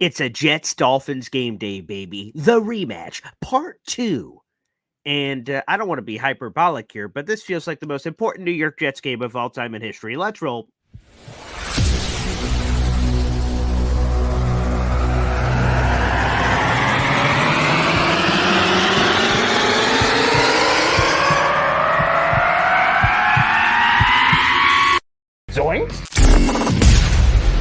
It's a Jets-Dolphins game day, baby. The rematch, part 2. And I don't want to be hyperbolic here, but this feels like the most important New York Jets game of all time in history. Let's roll. Zoinks!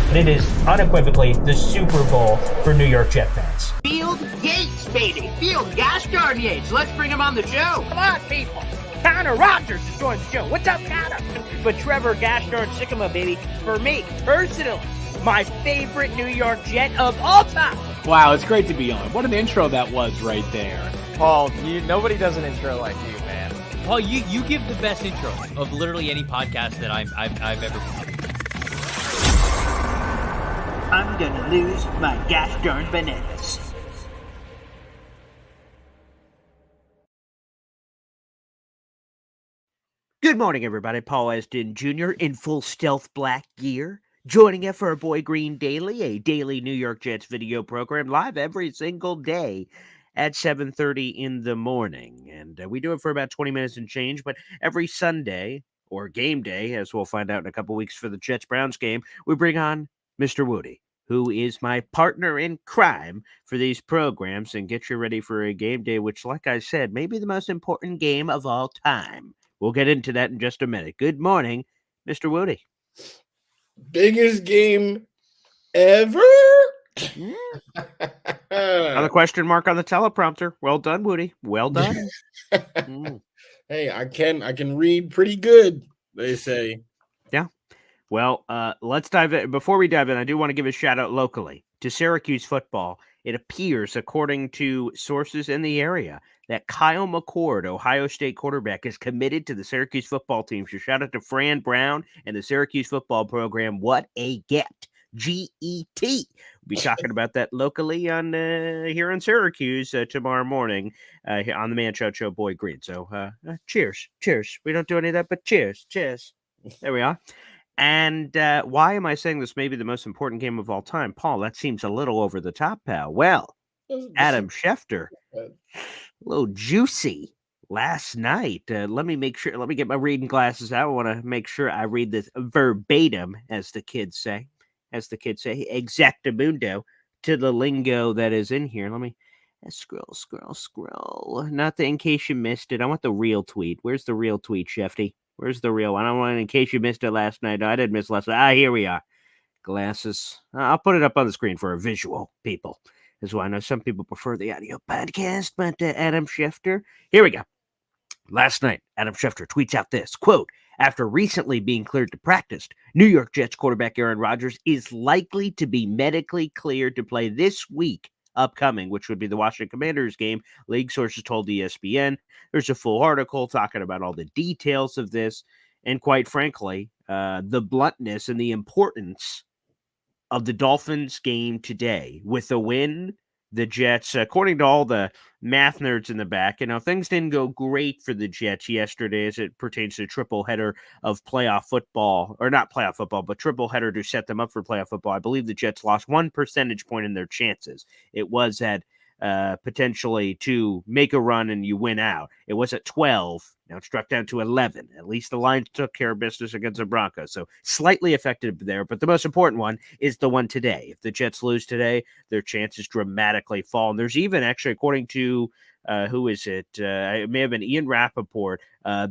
But it is unequivocally the Super Bowl for New York Jet fans. Field Yates, baby. Field Gosh darn Yates. Let's bring him on the show. Come on, people. Connor Rogers is joining the show. What's up, Connor? But Trevor Gosh darn Sycamore, baby, for me, personally, my favorite New York Jet of all time. Wow, it's great to be on. What an intro that was right there. Paul, nobody does an intro like you, man. Paul, you give the best intro of literally any podcast that I've ever seen. I'm gonna lose my gosh darn bananas. Good morning, everybody. Paul Esdin Jr. in full stealth black gear, joining you for our Boy Green Daily, a daily New York Jets video program, live every single day at 7:30 in the morning. And we do it for about 20 minutes and change, but every Sunday, or game day, as we'll find out in a couple weeks for the Jets-Browns game, we bring on Mr. Woody, who is my partner in crime for these programs, and get you ready for a game day, which, like I said, may be the most important game of all time. We'll get into that in just a minute. Good morning, Mr. Woody. Biggest game ever? Another question mark on the teleprompter. Well done, Woody. Well done. Hey, I can read pretty good, they say. Yeah. Well, let's dive in. Before we dive in, I do want to give a shout out locally to Syracuse football. It appears, according to sources in the area, that Kyle McCord, Ohio State quarterback, is committed to the Syracuse football team. So shout out to Fran Brown and the Syracuse football program. What a get. GET. We'll be talking about that locally on here in Syracuse tomorrow morning on the Man Show Boy Green. So cheers. We don't do any of that, but cheers. There we are. And why am I saying this may be the most important game of all time? Paul, that seems a little over the top, pal. Well, Adam Schefter, a little juicy last night. Let me get my reading glasses out. I want to make sure I read this verbatim, as the kids say, exactamundo to the lingo that is in here. Let me scroll. Not the in case you missed it. I want the real tweet. Where's the real tweet, Shefty? Where's the real one? I don't want it in case you missed it last night. No, I didn't miss last night. Here we are. Glasses. I'll put it up on the screen for a visual, people. As well, I know some people prefer the audio podcast, but Adam Schefter. Here we go. Last night, Adam Schefter tweets out this, quote, after recently being cleared to practice, New York Jets quarterback Aaron Rodgers is likely to be medically cleared to play this week upcoming, which would be the Washington Commanders game. League sources told ESPN. There's a full article talking about all the details of this, and quite frankly, the bluntness and the importance of the Dolphins game today. With a win, the Jets, according to all the math nerds in the back, things didn't go great for the Jets yesterday as it pertains to triple header of playoff football, or not playoff football, but triple header to set them up for playoff football. I believe the Jets lost 1 percentage point in their chances. It was at potentially to make a run and you win out. It was at 12. Now it's struck down to 11. At least the Lions took care of business against the Broncos. So slightly affected there. But the most important one is the one today. If the Jets lose today, their chances dramatically fall. And there's even actually, according to who is it? It may have been Ian Rappaport.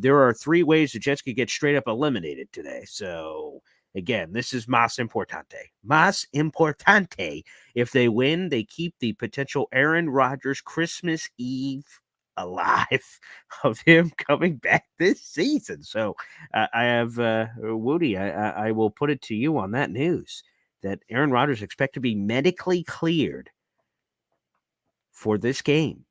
There are 3 ways the Jets could get straight up eliminated today. So again, this is más importante. Más importante. If they win, they keep the potential Aaron Rodgers Christmas Eve alive of him coming back this season. So I have, Woody, I will put it to you on that news that Aaron Rodgers expect to be medically cleared for this game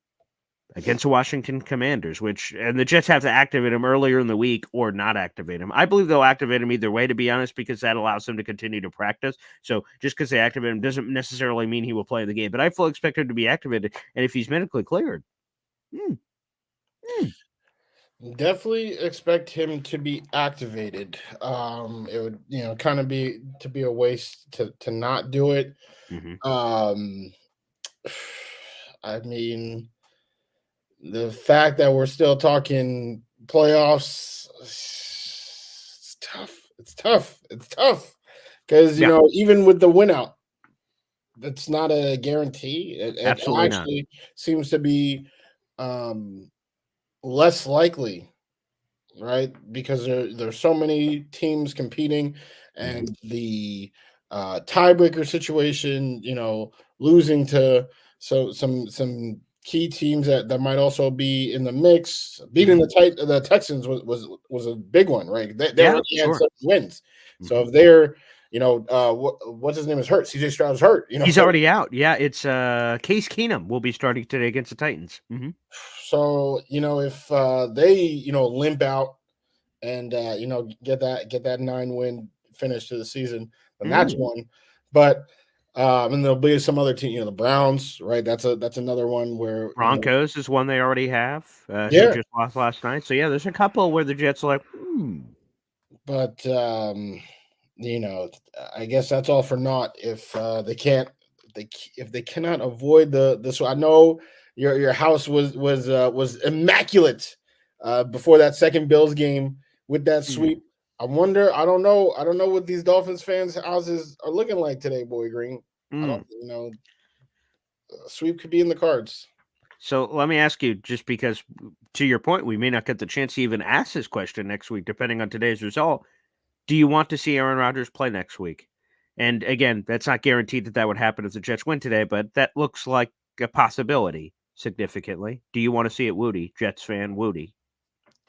against the Washington Commanders, and the Jets have to activate him earlier in the week or not activate him. I believe they'll activate him either way, to be honest, because that allows him to continue to practice. So just because they activate him doesn't necessarily mean he will play the game, but I fully expect him to be activated. And if he's medically cleared, Definitely expect him to be activated. It would, kind of be a waste to not do it. Hmm. Um, I mean, the fact that we're still talking playoffs, it's tough. It's tough. It's tough because Yeah, even with the win out, that's not a guarantee. It absolutely not. actually seems to be um, less likely, right? Because there's so many teams competing, Hmm. and the tiebreaker situation, losing to some key teams that might also be in the mix. Beating Hmm. the Texans was a big one, right? They Yeah, already had sure. 7 wins, so Hmm. if they're what's his name is hurt, CJ Stroud's hurt, He's already out. Yeah, it's Case Keenum will be starting today against the Titans. Hmm. so if they limp out and get that 9-win finish to the season, then that's Mm. one. But and there'll be some other team, the Browns, right? That's another one where Broncos is one they already have, who yeah. just lost last night. So yeah, there's a couple where the Jets are like, hmm. But you know, I guess that's all for naught if they can't if they cannot avoid the. So I know your house was immaculate before that second Bills game with that Mm. sweep. I wonder. I don't know what these Dolphins fans' houses are looking like today, Boy Green. I don't. Mm. Sweep could be in the cards. So let me ask you, just because to your point, we may not get the chance to even ask this question next week, depending on today's result. Do you want to see Aaron Rodgers play next week? And again, that's not guaranteed that would happen if the Jets win today, but that looks like a possibility significantly. Do you want to see it, Woody, Jets fan, Woody?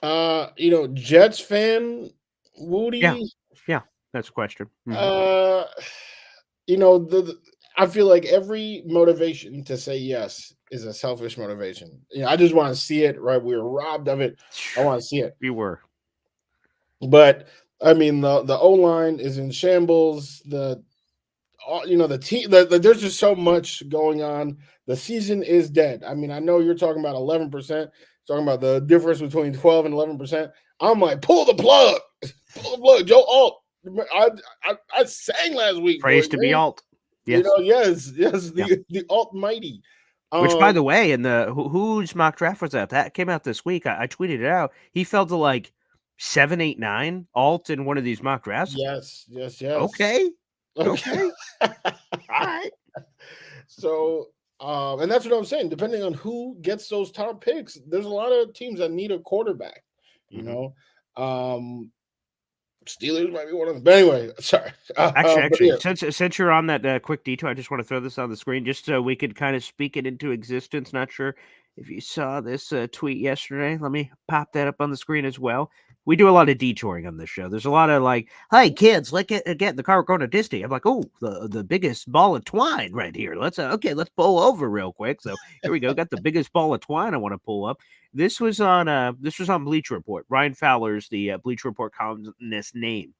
Jets fan, Yeah, Woody. yeah, that's a question. Hmm. Uh, I feel like every motivation to say yes is a selfish motivation. I just want to see it. Right, we were robbed of it. I want to see it. You were. But I mean, the O line is in shambles. The team. There's just so much going on. The season is dead. I mean, I know you're talking about 11%. Talking about the difference between 12 and 11%. I'm like, pull the plug. Pull the plug. Joe Alt. I sang last week, boy. Praise to be alt. You Yes. know, yes, yes, Yeah. the Almighty. Which, by Um, the way, in the whose mock draft was that? That came out this week. I tweeted it out. He fell to like 7, 8, 9 alt in one of these mock drafts. yes, yes, yes. Okay. Okay. Okay. All right. So, and that's what I'm saying. Depending on who gets those top picks, there's a lot of teams that need a quarterback. You Mhm. know, um, Steelers might be one of them. But anyway, sorry. But Actually, yeah, since you're on that quick detour, I just want to throw this on the screen just so we could kind of speak it into existence. Not sure if you saw this tweet yesterday. Let me pop that up on the screen as well. We do a lot of detouring on this show. There's a lot of like, "Hey kids, let's get in the car. We're going to Disney." I'm like, "Oh, the biggest ball of twine right here. Let's let's pull over real quick." So here we go. Got the biggest ball of twine I want to pull up. This was on Bleacher Report. Ryan Fowler's the Bleacher Report columnist name.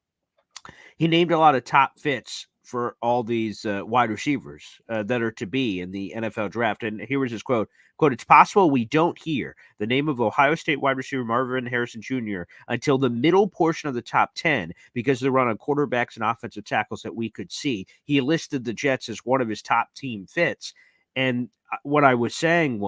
He named a lot of top fits for all these wide receivers that are to be in the NFL draft. And here was his quote, "It's possible we don't hear the name of Ohio State wide receiver Marvin Harrison Jr. until the middle portion of the top 10 because they're on quarterbacks and offensive tackles that we could see." He listed the Jets as one of his top team fits. And what I was saying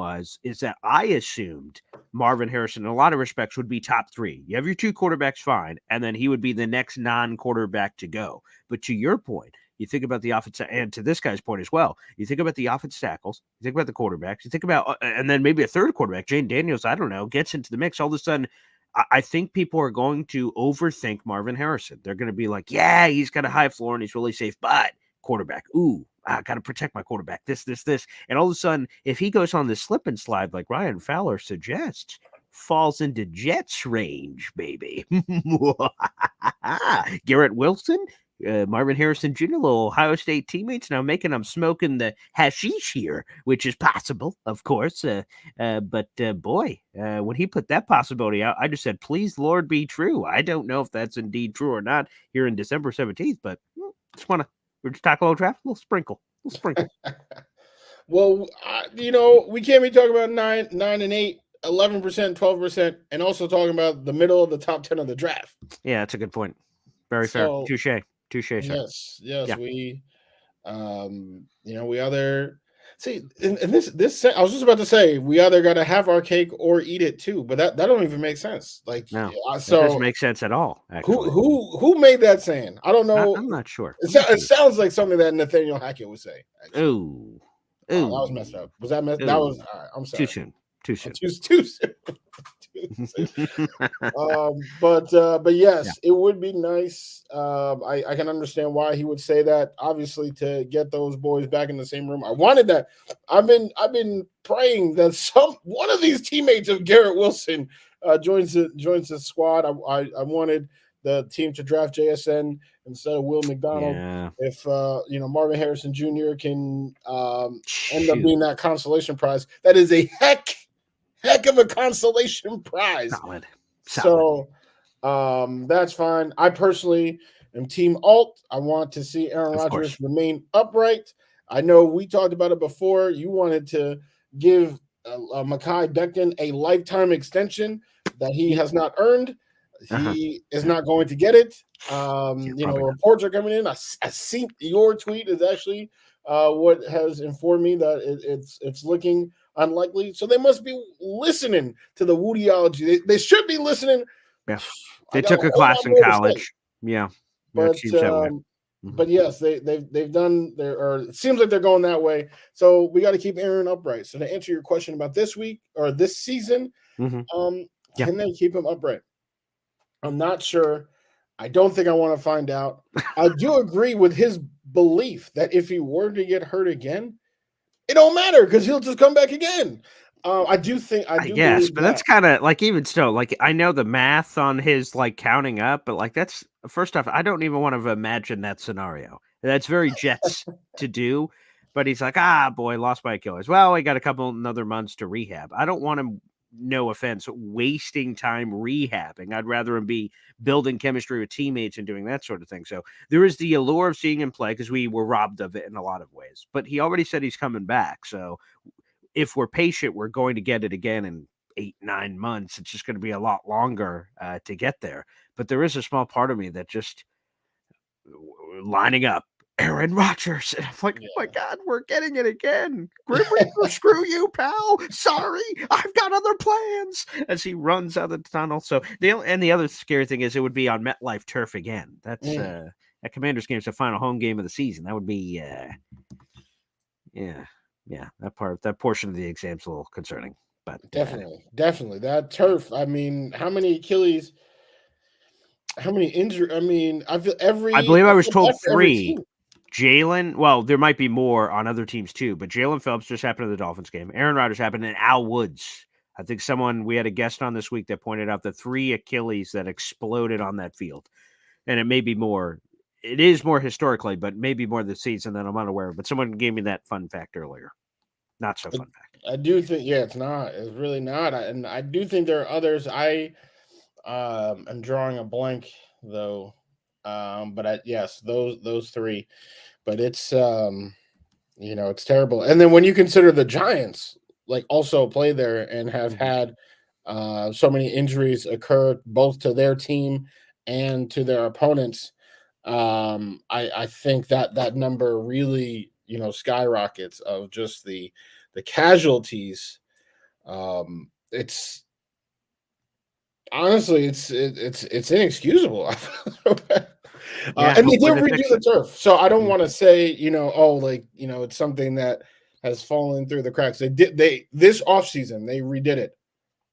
is that I assumed Marvin Harrison, in a lot of respects, would be top 3. You have your 2 quarterbacks, fine, and then he would be the next non-quarterback to go. But to your point, you think about the offensive, and to this guy's point as well, you think about the offensive tackles, you think about the quarterbacks, you think about, and then maybe a third quarterback, Jane Daniels, I don't know, gets into the mix. All of a sudden, I think people are going to overthink Marvin Harrison. They're going to be like, yeah, he's got a high floor and he's really safe, but quarterback, ooh, I got to protect my quarterback. This. And all of a sudden, if he goes on this slip and slide like Ryan Fowler suggests, falls into Jets range, baby. Garrett Wilson, Marvin Harrison Jr., little Ohio State teammates, now making them smoking the hashish here, which is possible, of course. But boy, when he put that possibility out, I just said, please, Lord, be true. I don't know if that's indeed true or not here in December 17th, but just want to, we're just talking a little draft, a little sprinkle. well, we can't be talking about nine and 8 11%, 12%, and also talking about the middle of the top 10 of the draft. Yeah, that's a good point. Very fair. So Touche, sir. yes, Yeah. we we either see and this I was just about to say we either got to have our cake or eat it too, but that don't even make sense. Like, No, that so doesn't make sense at all. Actually, who made that saying? I don't know. I'm not sure. It sounds like something that Nathaniel Hackett would say. Actually. Ooh, Oh, that was messed up. Was that messed? That was. All right, I'm sorry. Too soon. Too soon. Too soon. But yes, it would be nice. I can understand why he would say that. Obviously, to get those boys back in the same room. I wanted that. I've been praying that one of these teammates of Garrett Wilson joins the squad. I wanted the team to draft JSN instead of Will McDonald. Yeah. If Marvin Harrison Jr. can end up being that consolation prize, that is a heck of a consolation prize. Solid. So that's fine. I personally am team alt. I want to see Aaron Rodgers remain upright. I know we talked about it before. You wanted to give Mekhi Becton a lifetime extension that he has not earned. He is not going to get it. Reports are coming in. I see your tweet is actually what has informed me that it's looking unlikely. So they must be listening to the Woodyology. They should be listening. Yeah, they took a class in college. Yeah, but yes, they've done their. Or it seems like they're going that way. So we got to keep Aaron upright. So to answer your question about this week or this season, can they keep him upright? I'm not sure. I don't think I want to find out. I do agree with his belief that if he were to get hurt again, it don't matter because he'll just come back again. I do guess, but that's kind of like, even still, like, I know the math on his like counting up, but like, that's first off, I don't even want to imagine that scenario. That's very Jets to do. But he's like, boy, lost by Achilles. Well, we got another months to rehab. I don't want him, no offense, wasting time rehabbing. I'd rather him be building chemistry with teammates and doing that sort of thing. So there is the allure of seeing him play because we were robbed of it in a lot of ways. But he already said he's coming back. So if we're patient, we're going to get it again in 8-9 months. It's just going to be a lot longer to get there. But there is a small part of me that just lining up Aaron Rodgers. And I'm like, oh my God, we're getting it again. Grim Reaper, screw you, pal. Sorry, I've got other plans. As he runs out of the tunnel. So the other scary thing is it would be on MetLife turf again. That's that Commanders game is the final home game of the season. That would be that portion of the exam's a little concerning. But definitely that turf. I mean, how many injuries? I mean, I believe I was told 3. Jalen, well, there might be more on other teams too, but Jalen Phillips just happened in the Dolphins game. Aaron Rodgers happened, and Al Woods. I think we had a guest on this week that pointed out the 3 Achilles that exploded on that field. And it may be more. It is more historically, but maybe more this season than I'm unaware of. But someone gave me that fun fact earlier. Not so fun fact. I do think, it's not. It's really not. And I do think there are others. I am drawing a blank though. But yes, those 3. But it's it's terrible. And then when you consider the Giants like also play there and have had so many injuries occur both to their team and to their opponents, I think that number really skyrockets of just the casualties. It's honestly it's inexcusable. And they did redo the turf, so I don't want to say it's something that has fallen through the cracks. They this offseason they redid it,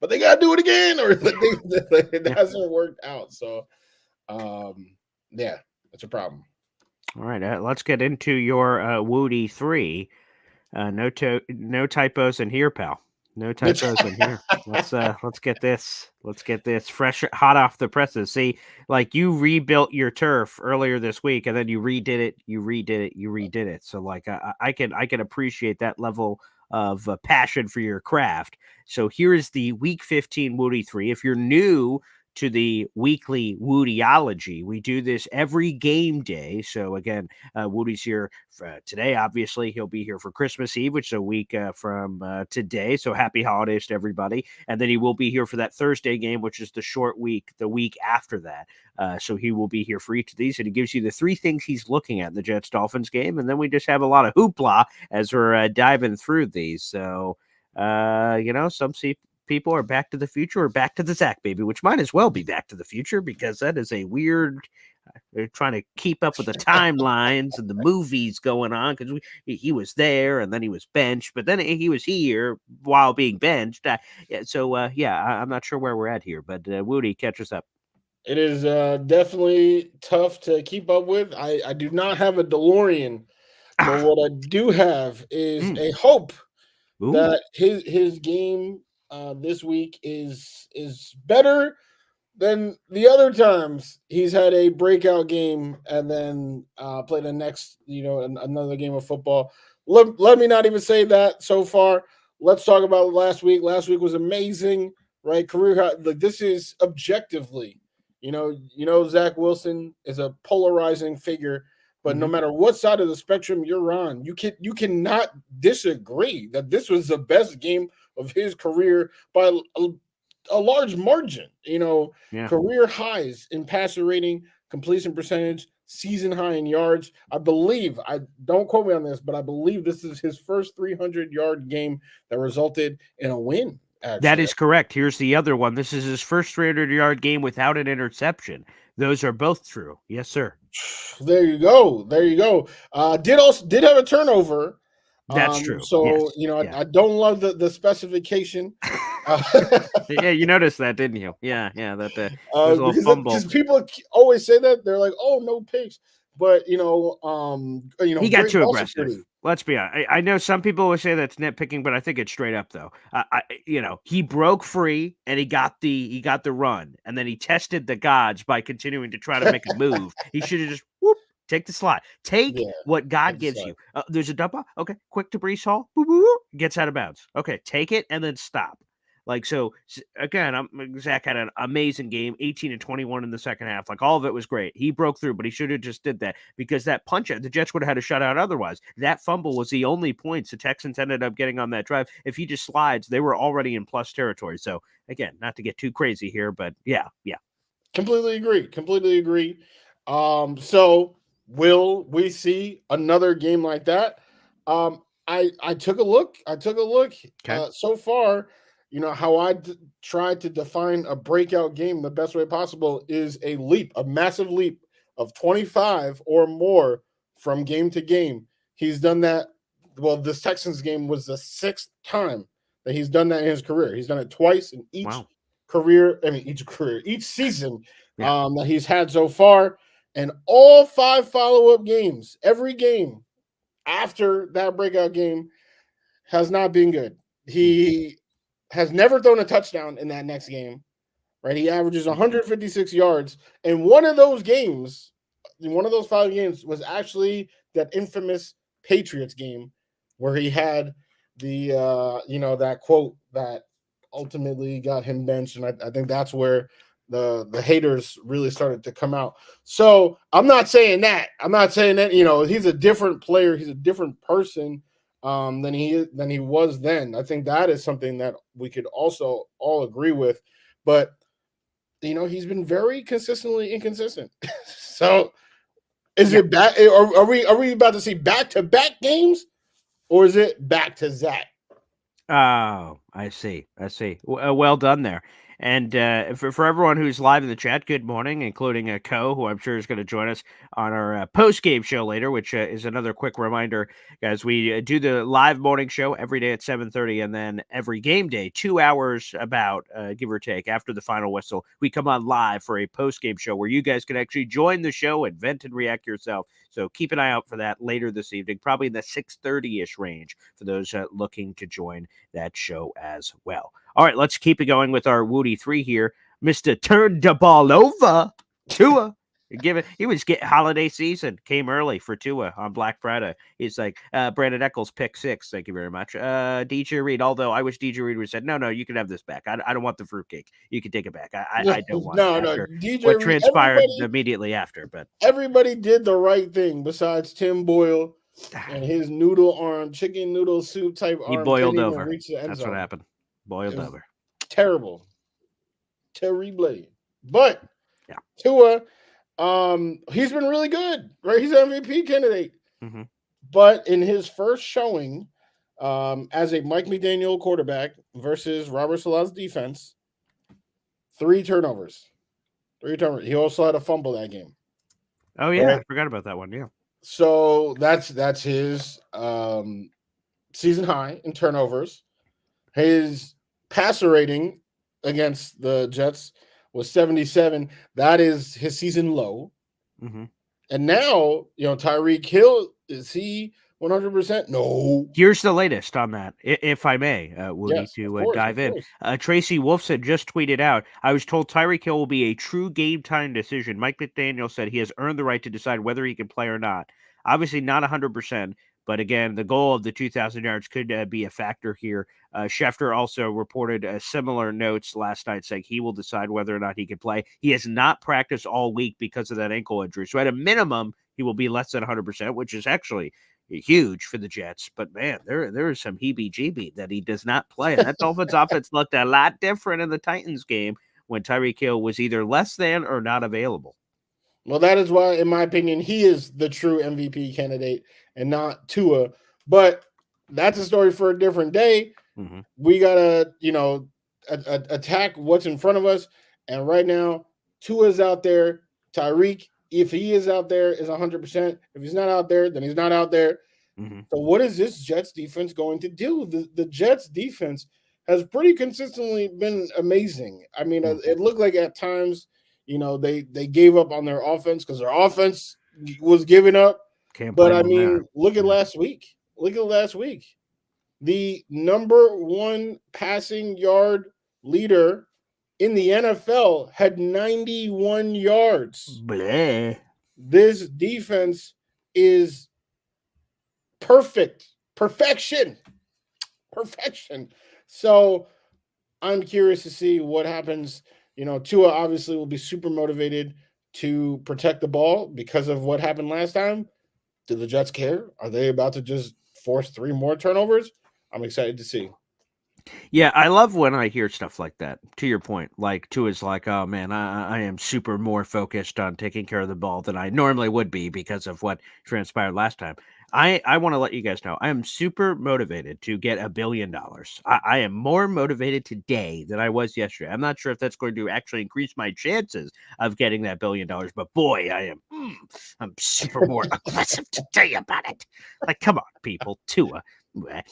but they gotta do it again, or it hasn't worked out. So it's a problem. All right, let's get into your Woody 3. No typos in here, pal. No typos in here. Let's get this. Let's get this fresh, hot off the presses. See, like, you rebuilt your turf earlier this week, and then you redid it. So like, I can appreciate that level of passion for your craft. So here is the Week 15 Woody 3. If you're new to the weekly Woodyology. We do this every game day. So again, Woody's here today. Obviously, he'll be here for Christmas Eve, which is a week from today. So happy holidays to everybody. And then he will be here for that Thursday game, which is the short week, the week after that. So he will be here for each of these, and he gives you the three things he's looking at in the Jets-Dolphins game, and then we just have a lot of hoopla as we're diving through these. So, some people are Back to the Future or Back to the Zach Baby, which might as well be Back to the Future because that is a weird. They're trying to keep up with the timelines and the movies going on because he was there and then he was benched, but then he was here while being benched. I'm not sure where we're at here, but Woody, catch us up. It is definitely tough to keep up with. I do not have a DeLorean, but what I do have is a hope that his game this week is better than the other times he's had a breakout game and then play the next, another game of football. Let me not even say that so far. Let's talk about last week. Last week was amazing, right? Career high. Like, this is objectively. Zach Wilson is a polarizing figure, but no matter what side of the spectrum you're on, you cannot disagree that this was the best game of his career by a large margin. Career highs in passer rating, completion percentage, season high in yards. I don't quote me on this, but I believe this is his first 300-yard game that resulted in a win. Actually. That is correct. Here's the other one. This is his first 300-yard game without an interception. Those are both true. Yes, sir. There you go. Did have a turnover. That's true. So, yes. I don't love the specification. Yeah, you noticed that, didn't you? Yeah. That there's a little fumble. Because people always say that. They're like, "Oh, no picks." But he got too aggressive. Let's be honest. I know some people will say that's nitpicking, but I think it's straight up though. He broke free and he got the run, and then he tested the gods by continuing to try to make a move. He should have just take the slot. What God gives you. There's a dump off. Okay, quick to Breece Hall. Gets out of bounds. Okay, take it and then stop. So again, Zach had an amazing game, 18 and 21 in the second half. All of it was great. He broke through, but he should have just did that because that punch, the Jets would have had a shutout otherwise. That fumble was the only points the Texans ended up getting on that drive. If he just slides, they were already in plus territory. So again, not to get too crazy here, but yeah. Completely agree. So will we see another game like that? I took a look. Okay. So far, how I tried to define a breakout game the best way possible is a massive leap of 25 or more from game to game. He's done that. Well, this Texans game was the 6th time that he's done that in his career. He's done it twice in each season that he's had so far. And all 5 follow-up games, every game after that breakout game has not been good. He has never thrown a touchdown in that next game, right? He averages 156 yards. And one of those 5 games was actually that infamous Patriots game where he had the, that quote that ultimately got him benched. And I think that's where the haters really started to come out. So I'm not saying that. He's a different player. He's a different person than he was then. I think that is something that we could also all agree with. But he's been very consistently inconsistent. So is it back? Are we about to see back-to-back games, or is it back to Zach? Oh, I see. Well done there. And for everyone who's live in the chat, good morning, including Co, who I'm sure is going to join us on our post-game show later, which is another quick reminder, guys. We do the live morning show every day at 7:30, and then every game day, 2 hours about, give or take, after the final whistle, we come on live for a post-game show where you guys can actually join the show and vent and react yourself. So keep an eye out for that later this evening, probably in the 6:30-ish range for those looking to join that show as well. All right, let's keep it going with our Woody 3 here. Mr. Turn the Ball Over, Tua He was get holiday season came early for Tua on Black Friday. He's like Brandon Eccles pick 6. Thank you very much. DJ Reed. Although I wish DJ Reed would have said no, you can have this back. I don't want the fruitcake. You can take it back. I don't want it after DJ what Reed, transpired immediately after. But everybody did the right thing besides Tim Boyle and his chicken noodle soup type he arm. boiled couldn't even over. reach the end That's zone. what happened. Boiled over. Terrible. Terrible. But yeah. Tua, he's been really good, right? He's an MVP candidate. Mm-hmm. But in his first showing as a Mike McDaniel quarterback versus Robert Sala's defense, 3 turnovers. 3 turnovers. He also had a fumble that game. Oh, yeah. Right? I forgot about that one. Yeah. So that's his season high in turnovers. His passer rating against the Jets was 77. That is his season low. Mm-hmm. And now, Tyreek Hill, is he 100%? No. Here's the latest on that, if I may, Woody, Yes, to dive in. Tracy Wolfson just tweeted out, I was told Tyreek Hill will be a true game-time decision. Mike McDaniel said he has earned the right to decide whether he can play or not. Obviously not 100%, but again, the goal of the 2,000 yards could be a factor here. Schefter also reported similar notes last night saying he will decide whether or not he can play. He has not practiced all week because of that ankle injury. So at a minimum, he will be less than 100%, which is actually huge for the Jets. But man, there is some heebie-jeebie that he does not play. And that Dolphins offense looked a lot different in the Titans game when Tyreek Hill was either less than or not available. Well, that is why, in my opinion, he is the true MVP candidate and not Tua. But that's a story for a different day. Mm-hmm. We gotta, attack what's in front of us. And right now, Tua's out there. Tyreek, if he is out there, is 100%. If he's not out there, then he's not out there. Mm-hmm. So what is this Jets defense going to do? The Jets defense has pretty consistently been amazing. I mean, it looked like at times, they gave up on their offense because their offense was giving up. But I mean, look at last week. The number 1 passing yard leader in the NFL had 91 yards. Bleh. This defense is perfection. So I'm curious to see what happens. Tua obviously will be super motivated to protect the ball because of what happened last time. Do the Jets care? Are they about to just force 3 more turnovers? I'm excited to see. Yeah, I love when I hear stuff like that. To your point, like Tua's like, oh man, I am super more focused on taking care of the ball than I normally would be because of what transpired last time. I want to let you guys know I am super motivated to get $1 billion. I am more motivated today than I was yesterday. I'm not sure if that's going to actually increase my chances of getting that $1 billion, but boy, I'm super more aggressive today about it. Like, come on, people, Tua.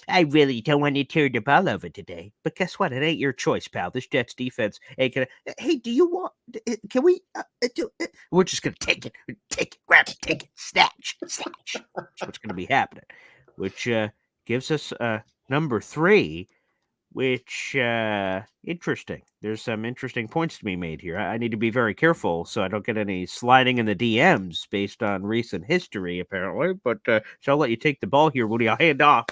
I really don't want to turn the ball over today, but guess what? It ain't your choice, pal. This Jets defense ain't gonna. Hey, do you want? Can we? We're just gonna take it, grab it, take it, snatch. That's what's gonna be happening, which gives us number 3, which interesting. There's some interesting points to be made here. I need to be very careful so I don't get any sliding in the DMs based on recent history, apparently. But so I'll let you take the ball here, Woody. I'll hand off.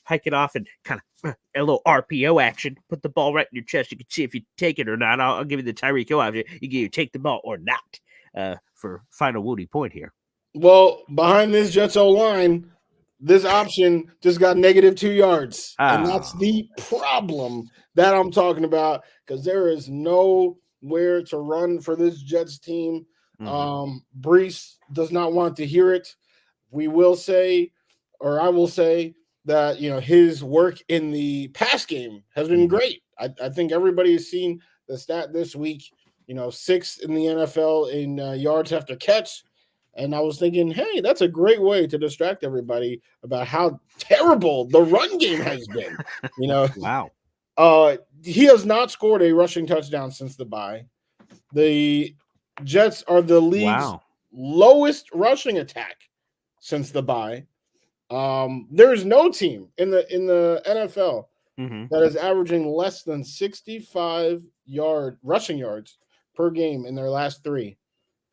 Hike it off and kind of a little RPO action. Put the ball right in your chest. You can see if you take it or not. I'll give you the Tyreek Hill option. You can either take the ball or not for final Woody point here. Well, behind this Jets O-line, this option just got negative 2 yards. And that's the problem that I'm talking about because there is nowhere to run for this Jets team. Mm-hmm. Brees does not want to hear it. I will say that his work in the pass game has been great. I think everybody has seen the stat this week. 6th in the NFL in yards after catch, and I was thinking, hey, that's a great way to distract everybody about how terrible the run game has been. Wow. He has not scored a rushing touchdown since the bye. The Jets are the league's lowest rushing attack since the bye. There is no team in the NFL that is averaging less than 65 rushing yards per game in their last 3.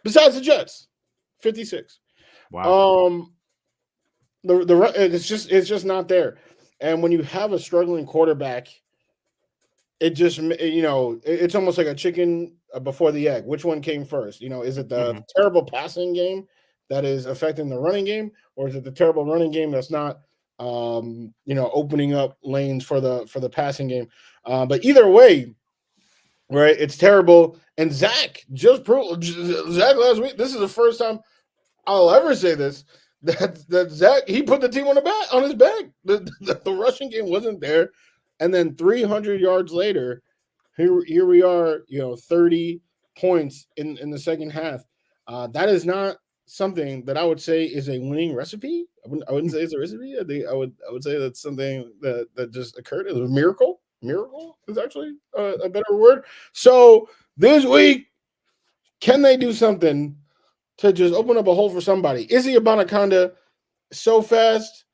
besides the Jets, 56. Wow. It's just not there. And when you have a struggling quarterback, it just it's almost like a chicken before the egg. Which one came first? Is it the terrible passing game that is affecting the running game, or is it the terrible running game that's not opening up lanes for the passing game? But either way, right, it's terrible. And Zach just proved Zach last week. This is the first time I'll ever say this, that Zach, he put the team on his back. The rushing game wasn't there, and then 300 yards later, here we are, 30 points in the second half. That is not something that I would say is a winning recipe. I wouldn't say it's a recipe. I would say that's something that just occurred. It was a miracle. Miracle is actually a better word. So this week, can they do something to just open up a hole for somebody? Izzy Abanikanda so fast.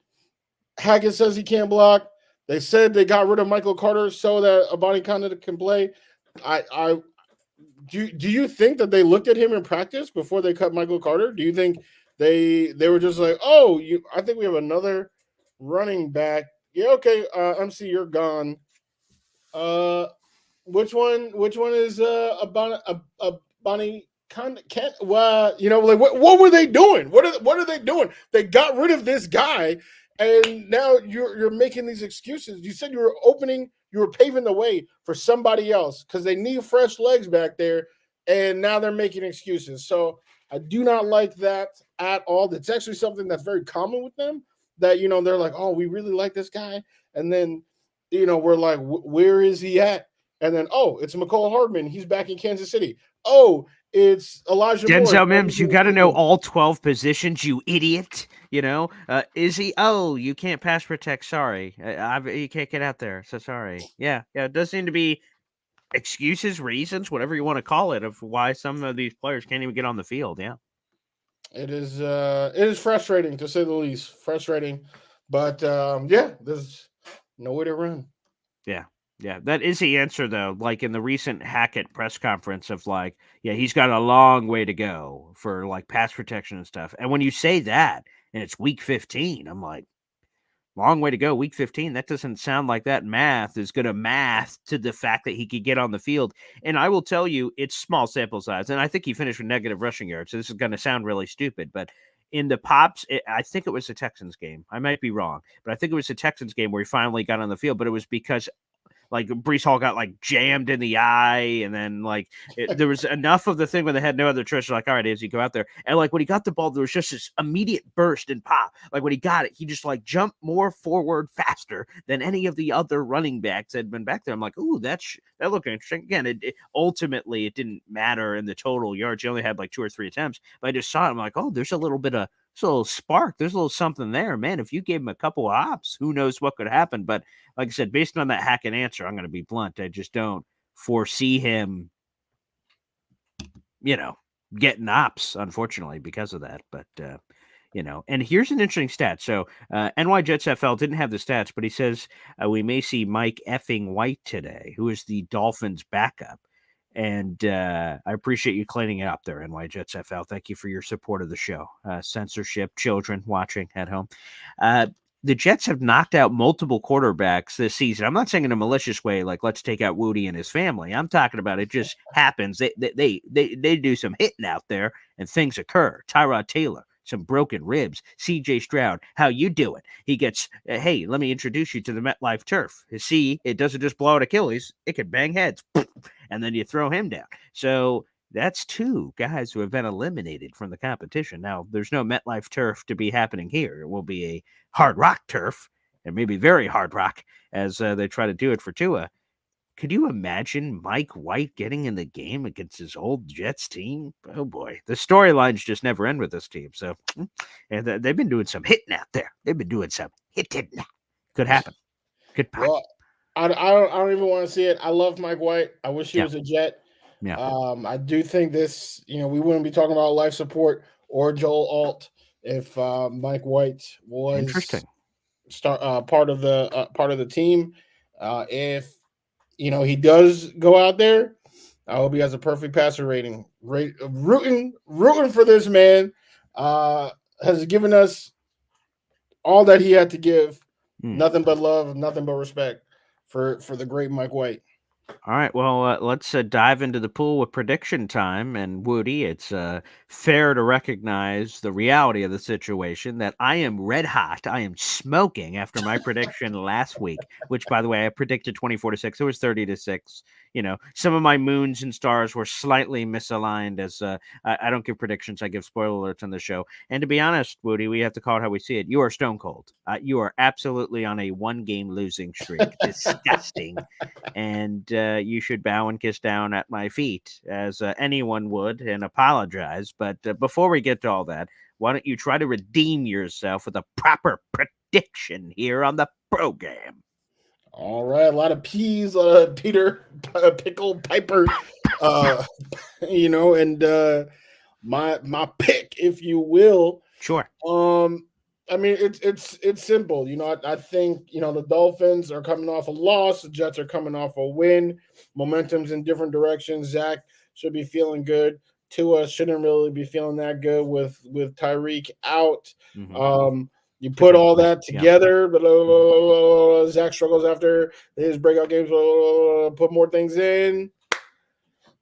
Hackett says he can't block. They said they got rid of Michael Carter so that Abanikanda can play. Do you think that they looked at him in practice before they cut Michael Carter? Do you think they were just like, I think we have another running back. Yeah, okay, MC, you're gone. Which one is Abanikanda? What were they doing? What are they doing? They got rid of this guy, and now you're making these excuses. You said you were paving the way for somebody else because they need fresh legs back there, and now they're making excuses. So I do not like that at all. It's actually something that's very common with them, that they're like, oh, we really like this guy, and then we're like, where is he at? And then, it's McCole Hardman. He's back in Kansas City. Oh, it's Elijah Denzel Moore. Mims, you got to know all 12 positions, you idiot. Is he? Oh, you can't pass protect. Sorry. You can't get out there. So sorry. Yeah. It does seem to be excuses, reasons, whatever you want to call it, of why some of these players can't even get on the field. Yeah. It is frustrating, to say the least. Frustrating. But, there's no way to run. Yeah. Yeah, that is the answer, though. Like in the recent Hackett press conference of he's got a long way to go for pass protection and stuff. And when you say that and it's week 15, I'm like, long way to go. Week 15, that doesn't sound like that math is going to math to the fact that he could get on the field. And I will tell you, it's small sample size. And I think he finished with negative rushing yards. So this is going to sound really stupid, but in the Pops, I think it was the Texans game. I might be wrong, but I think it was the Texans game where he finally got on the field, but it was because Breece Hall got jammed in the eye, and then there was enough of the thing where they had no other choice. All right, Izzy, go out there. And when he got the ball, there was just this immediate burst and pop. When he got it, he just jumped more forward faster than any of the other running backs that had been back there. I'm like, ooh, that looked interesting. Again, ultimately it didn't matter in the total yards. He only had 2 or 3 attempts, but I just saw it. I'm like, oh, there's a little bit of a little spark. There's a little something there, man. If you gave him a couple of hops, who knows what could happen. But like I said, based on that Hackett answer, I'm going to be blunt. I just don't foresee him, getting ops, unfortunately, because of that. But, and here's an interesting stat. So NY Jets FL didn't have the stats, but he says we may see Mike effing White today, who is the Dolphins backup. And I appreciate you cleaning it up there, NY Jets FL. Thank you for your support of the show. Censorship, children watching at home. The Jets have knocked out multiple quarterbacks this season. I'm not saying in a malicious way, let's take out Woody and his family. I'm talking about it just happens. They do some hitting out there and things occur. Tyrod Taylor, some broken ribs. CJ Stroud, how you doing? He gets, hey, let me introduce you to the MetLife turf. See, it doesn't just blow out Achilles. It can bang heads. And then you throw him down. So that's 2 guys who have been eliminated from the competition. Now, there's no MetLife turf to be happening here. It will be a Hard Rock turf, and maybe very Hard Rock, as they try to do it for Tua. Could you imagine Mike White getting in the game against his old Jets team? Oh, boy. The storylines just never end with this team. So, and they've been doing some hitting out there. They've been doing some hitting. Could happen. Could pop. Well, I don't even want to see it. I love Mike White. I wish he was a Jet. Yeah. I do think this, we wouldn't be talking about life support or Joel Alt if Mike White was interesting part of the team. If he does go out there I hope he has a perfect passer rating. Rooting for this man. Has given us all that he had to give. Nothing but love, nothing but respect for the great Mike White. All right, well, let's dive into the pool with prediction time. And Woody, it's fair to recognize the reality of the situation that I am red hot. I am smoking after my prediction last week, which, by the way, I predicted 24-6. It was 30-6. You know, some of my moons and stars were slightly misaligned as I don't give predictions. I give spoiler alerts on the show. And to be honest, Woody, we have to call it how we see it. You are stone cold. You are absolutely on a 1-game losing streak. Disgusting. And you should bow and kiss down at my feet, as anyone would, and apologize. But before we get to all that, why don't you try to redeem yourself with a proper prediction here on the program? All right, a lot of P's, Peter, Pickle, Piper, you know, and my pick, if you will. Sure. I mean, it's simple. You know, I think, you know, the Dolphins are coming off a loss. The Jets are coming off a win. Momentum's in different directions. Zach should be feeling good. Tua shouldn't really be feeling that good with Tyreek out. Mm-hmm. You put all that together, but Zach struggles after his breakout games. Put more things in.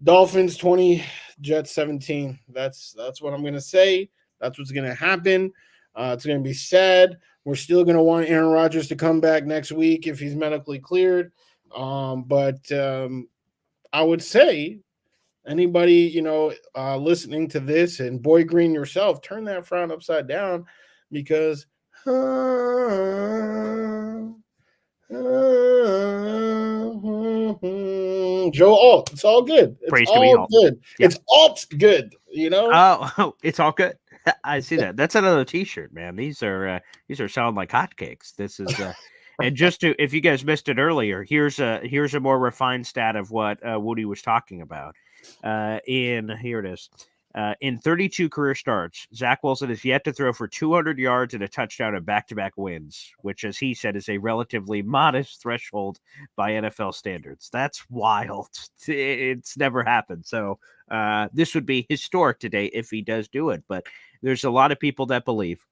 Dolphins 20, Jets 17. That's what I'm going to say. That's what's going to happen. It's going to be sad. We're still going to want Aaron Rodgers to come back next week if he's medically cleared. But I would say anybody, you know, listening to this, and Boy Green yourself, turn that frown upside down, because Joe Alt, it's all good. It's all good. Yeah. It's alt good, you know? Oh, it's all good. I see that. That's another T-shirt, man. These are sound like hotcakes. This is and just to, if you guys missed it earlier, here's a more refined stat of what Woody was talking about. Here it is. In 32 career starts, Zach Wilson has yet to throw for 200 yards and a touchdown in back-to-back wins, which, as he said, is a relatively modest threshold by NFL standards. That's wild. It's never happened. So this would be historic today if he does do it. But there's a lot of people that believe,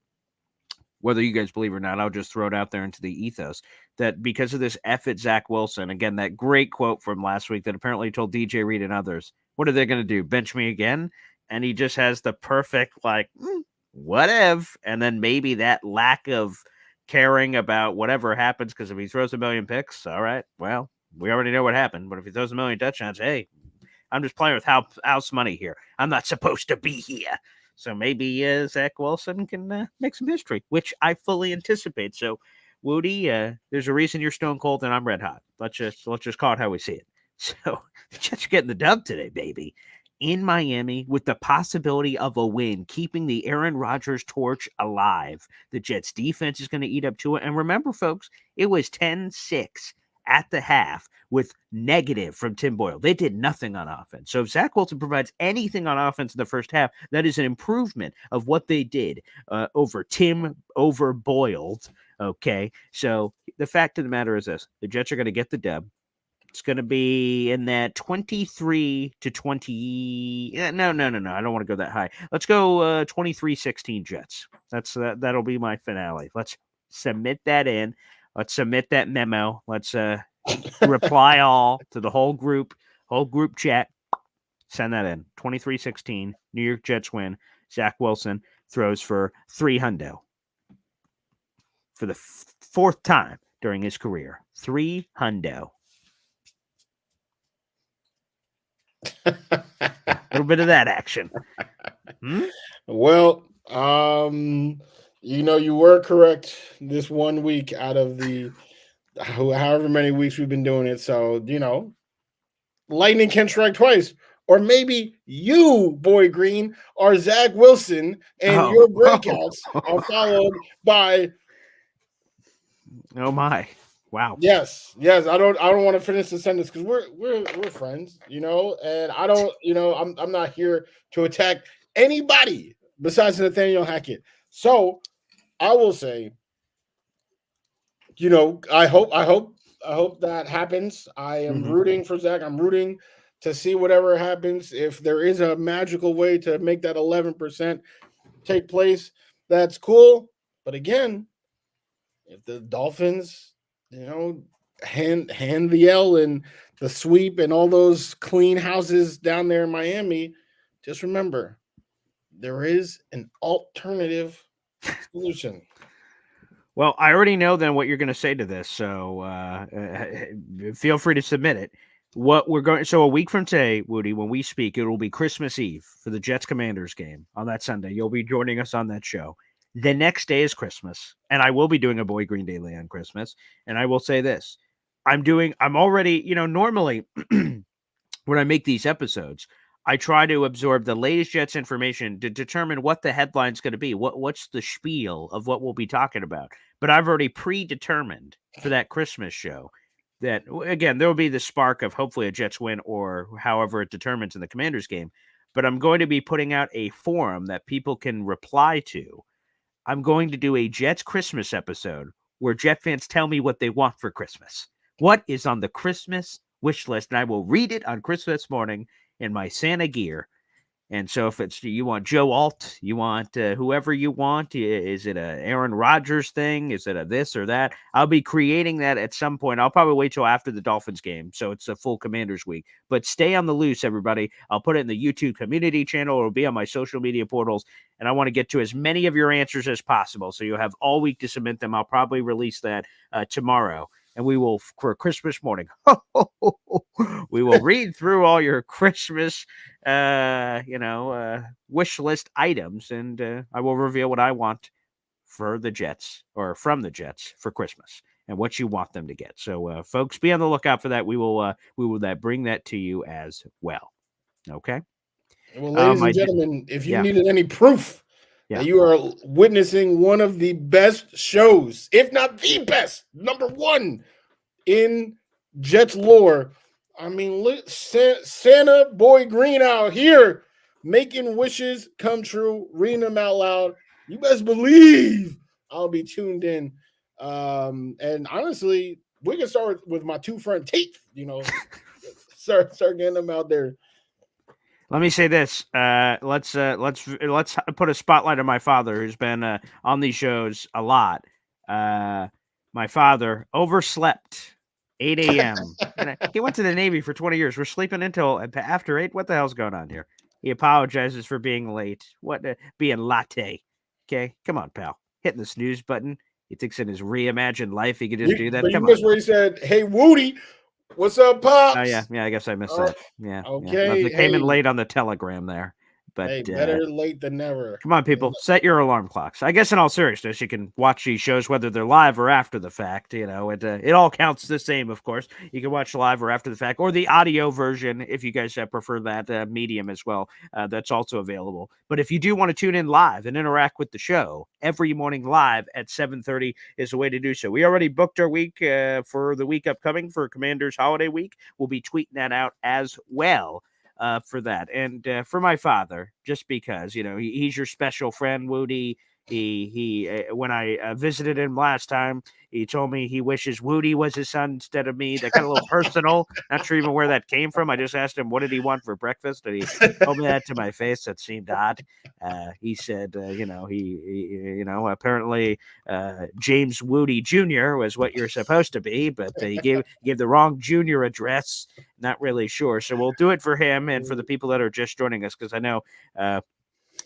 whether you guys believe or not, I'll just throw it out there into the ethos, that because of this F at Zach Wilson, again, that great quote from last week that apparently told DJ Reed and others, what are they going to do? Bench me again? And he just has the perfect, like, whatever. And then maybe that lack of caring about whatever happens, because if he throws a million picks, all right, well, we already know what happened. But if he throws a million touchdowns, hey, I'm just playing with house money here. I'm not supposed to be here. So maybe Zach Wilson can make some history, which I fully anticipate. So, Woody, there's a reason you're stone cold and I'm red hot. Let's just call it how we see it. So the Jets are getting the dub today, baby, in Miami, with the possibility of a win, keeping the Aaron Rodgers torch alive. The Jets defense is going to eat up to it. And remember, folks, it was 10-6 at the half with negative from Tim Boyle. They did nothing on offense. So if Zach Wilson provides anything on offense in the first half, that is an improvement of what they did over Boyled. Okay. So the fact of the matter is this: the Jets are going to get the dub. It's going to be in that 23-20. No. I don't want to go that high. Let's go 23-16 Jets. That'll be my finale. Let's submit that in. Let's submit that memo. Let's reply all to the whole group chat. Send that in. 23-16. New York Jets win. Zach Wilson throws for 300 for the fourth time during his career. 300. A little bit of that action. Well, you know, you were correct this 1 week out of the however many weeks we've been doing it. So, you know, lightning can strike twice. Or maybe you, Boy Green, are Zach Wilson, and your breakouts are followed by. Oh my! Wow. Yes. I don't want to finish the sentence because we're friends, you know, and I don't, you know, I'm not here to attack anybody besides Nathaniel Hackett. So I will say, you know, I hope that happens. I am rooting for Zach. I'm rooting to see whatever happens. If there is a magical way to make that 11% take place, that's cool. But again, if the Dolphins, hand the L and the sweep and all those clean houses down there in Miami, just remember there is an alternative solution. Well, I already know then what you're going to say to this, so feel free to submit it. So a week from today, Woody, when we speak, it will be Christmas Eve for the Jets Commanders game on that Sunday. You'll be joining us on that show. The next day is Christmas, and I will be doing a Boy Green Day on Christmas. And I will say this: I'm already, normally when I make these episodes, I try to absorb the latest Jets information to determine what the headline's going to be. What's the spiel of what we'll be talking about? But I've already predetermined for that Christmas show that, again, there will be the spark of hopefully a Jets win or however it determines in the Commanders game. But I'm going to be putting out a forum that people can reply to. I'm going to do a Jets Christmas episode where Jet fans tell me what they want for Christmas. What is on the Christmas wish list? And I will read it on Christmas morning in my Santa gear. And so if it's you want Joe Alt, you want whoever you want, is it a Aaron Rodgers thing? Is it a this or that? I'll be creating that at some point. I'll probably wait till after the Dolphins game, so it's a full Commanders week. But stay on the loose, everybody. I'll put it in the YouTube community channel. It'll be on my social media portals, and I want to get to as many of your answers as possible. So you'll have all week to submit them. I'll probably release that tomorrow. And we will, for Christmas morning, we will read through all your Christmas, wish list items, and I will reveal what I want for the Jets or from the Jets for Christmas and what you want them to get. So, folks, be on the lookout for that. We will bring that to you as well. Okay. Well, ladies and gentlemen, if you needed any proof that you are witnessing one of the best shows, if not the best, number one in Jets lore. I mean, look, Santa Boy Green out here making wishes come true, reading them out loud. You best believe I'll be tuned in. And honestly, we can start with my two front teeth, start getting them out there. Let me say this. Let's put a spotlight on my father, who's been on these shows a lot. My father overslept 8 a.m. He went to the Navy for 20 years. We're sleeping until after 8. What the hell's going on here? He apologizes for being late. Being latte. Okay, come on, pal. Hitting the snooze button. He thinks in his reimagined life he could just do that. But you missed where he said, "Hey, Woody. What's up, Pops?" Oh, yeah. I guess I missed that. Yeah. Okay. Yeah. It came in late on the telegram there. But better late than never. Come on, people. Set your alarm clocks. I guess in all seriousness, you can watch these shows whether they're live or after the fact. It all counts the same, of course. You can watch live or after the fact, or the audio version if you guys prefer that medium as well. That's also available. But if you do want to tune in live and interact with the show every morning live at 7:30 is the way to do so. We already booked our week for the week upcoming for Commanders Holiday Week. We'll be tweeting that out as well. For that. And for my father, just because, he's your special friend, Woody. He when I visited him last time, he told me he wishes Woody was his son instead of me. That got a little personal. Not sure even where that came from. I just asked him, what did he want for breakfast? And he told me that to my face. That seemed odd. He said, apparently James Woody Jr. was what you're supposed to be, but he gave the wrong junior address. Not really sure. So we'll do it for him and for the people that are just joining us, because I know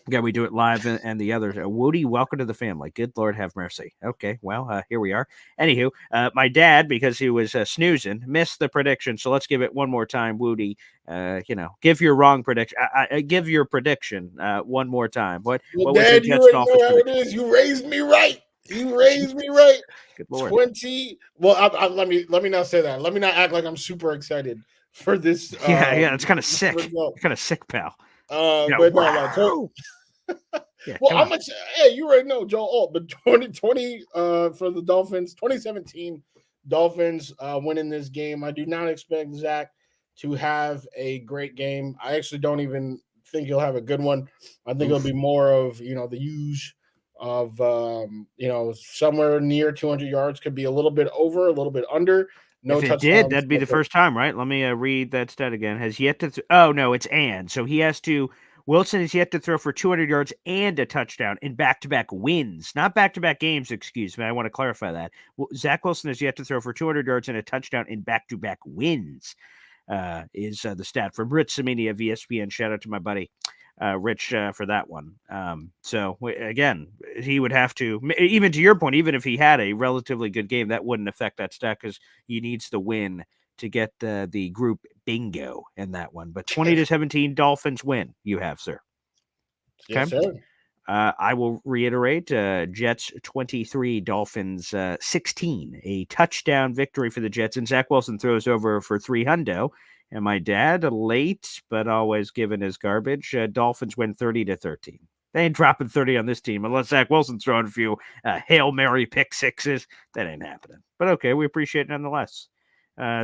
again, we do it live and the others. Woody, welcome to the family. Good Lord have mercy. Okay, well, here we are. Anywho, my dad, because he was snoozing, missed the prediction. So let's give it one more time, Woody. Give your wrong prediction. Give your prediction one more time. What was Dad, the Jets Dolphins how it is. You raised me right. Good Lord. 20. Well, let me not say that. Let me not act like I'm super excited for this. Yeah, it's kind of sick. Kind of sick, pal. But no. Well, how much? Hey, you already know Joe Alt, but 2020 for the Dolphins, 2017 Dolphins winning this game. I do not expect Zach to have a great game. I actually don't even think he'll have a good one. I think it'll be more of the use of somewhere near 200 yards, could be a little bit over, a little bit under. No If it touchdowns. did, that'd be no the pick. first time, right? Let me read that stat again. Has yet to. Oh no, it's and. So he has to. Wilson has yet to throw for 200 yards and a touchdown in back-to-back wins, not back-to-back games. Excuse me. I want to clarify that. Zach Wilson has yet to throw for 200 yards and a touchdown in back-to-back wins. Is the stat from Rich Samini of ESPN. Shout out to my buddy Rich for that one. So again, he would have to, even to your point, even if he had a relatively good game, that wouldn't affect that stat because he needs the win to get the group bingo in that one. But 20-17 Dolphins win. You have, sir. Yes, sir. I will reiterate: Jets 23, Dolphins 16. A touchdown victory for the Jets, and Zach Wilson throws over for 300. And my dad, late but always given his garbage. Dolphins win 30-13. They ain't dropping 30 on this team unless Zach Wilson's throwing a few Hail Mary pick sixes. That ain't happening. But okay, we appreciate it nonetheless.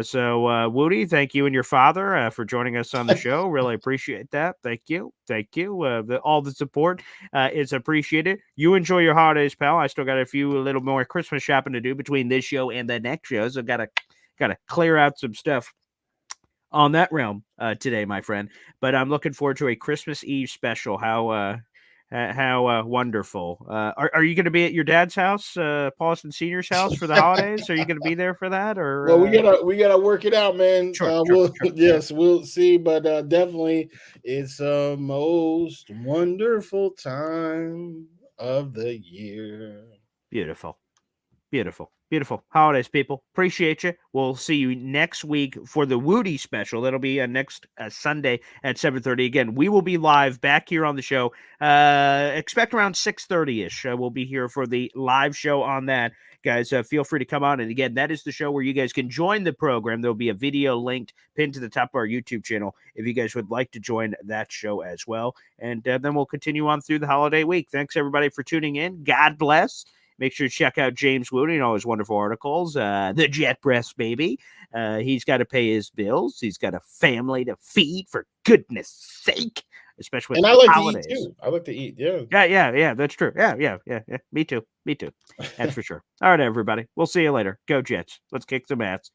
So Woody, thank you and your father for joining us on the show. Really appreciate that. Thank you. All the support is appreciated. You enjoy your holidays, pal. I still got a few little more Christmas shopping to do between this show and the next show, so gotta clear out some stuff on that realm today, my friend. But I'm looking forward to a Christmas Eve special. How wonderful. Are you going to be at your dad's house, Paulson Senior's house, for the holidays? Are you going to be there for that? Or well, we gotta work it out, man. Sure. Yes, we'll see, but definitely it's a most wonderful time of the year. Beautiful holidays, people. Appreciate you. We'll see you next week for the Woody special. That'll be next Sunday at 7:30. Again, we will be live back here on the show. Expect around 6:30-ish. We'll be here for the live show on that. Guys, feel free to come on. And again, that is the show where you guys can join the program. There'll be a video linked pinned to the top of our YouTube channel if you guys would like to join that show as well. And then we'll continue on through the holiday week. Thanks, everybody, for tuning in. God bless. Make sure to check out James Woody and all his wonderful articles. The Jet Breast Baby. He's got to pay his bills. He's got a family to feed, for goodness sake. Especially with and I like holidays. to eat too. I like to eat. Yeah. Yeah. That's true. Yeah. Me too. That's for sure. All right, everybody. We'll see you later. Go Jets. Let's kick some ass.